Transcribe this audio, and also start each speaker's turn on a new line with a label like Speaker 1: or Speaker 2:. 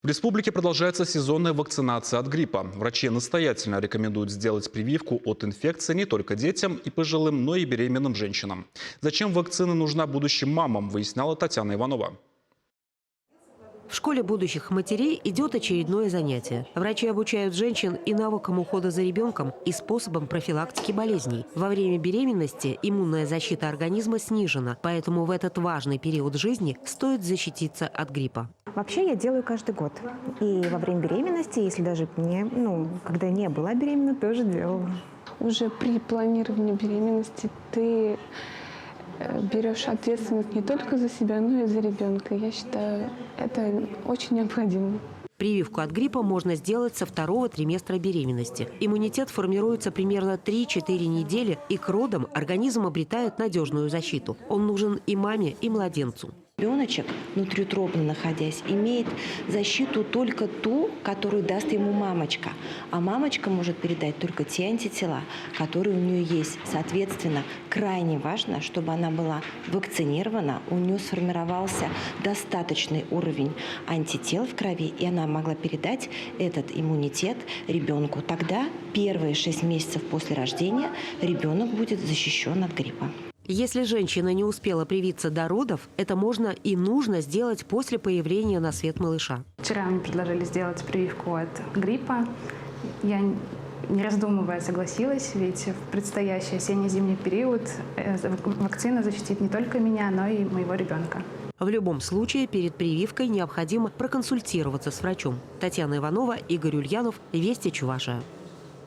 Speaker 1: В республике продолжается сезонная вакцинация от гриппа. Врачи настоятельно рекомендуют сделать прививку от инфекции не только детям и пожилым, но и беременным женщинам. Зачем вакцина нужна будущим мамам, выясняла Татьяна Иванова.
Speaker 2: В школе будущих матерей идет очередное занятие. Врачи обучают женщин и навыкам ухода за ребенком, и способам профилактики болезней. Во время беременности иммунная защита организма снижена, поэтому в этот важный период жизни стоит защититься от гриппа.
Speaker 3: Вообще я делаю каждый год. И во время беременности, если даже когда не была беременна, тоже делала.
Speaker 4: Уже при планировании беременности ты берешь ответственность не только за себя, но и за ребенка. Я считаю, это очень необходимо.
Speaker 2: Прививку от гриппа можно сделать со второго триместра беременности. Иммунитет формируется примерно 3-4 недели, и к родам организм обретает надежную защиту. Он нужен и маме, и младенцу.
Speaker 5: Ребеночек, внутриутробно находясь, имеет защиту только ту, которую даст ему мамочка. А мамочка может передать только те антитела, которые у нее есть. Соответственно, крайне важно, чтобы она была вакцинирована, у нее сформировался достаточный уровень антител в крови, и она могла передать этот иммунитет ребенку. Тогда первые 6 месяцев после рождения ребенок будет защищен от гриппа.
Speaker 2: Если женщина не успела привиться до родов, это можно и нужно сделать после появления на свет малыша.
Speaker 6: Вчера мне предложили сделать прививку от гриппа. Я, не раздумывая, согласилась, ведь в предстоящий осенне-зимний период вакцина защитит не только меня, но и моего ребенка.
Speaker 2: В любом случае, перед прививкой необходимо проконсультироваться с врачом. Татьяна Иванова, Игорь Ульянов, Вести Чувашия.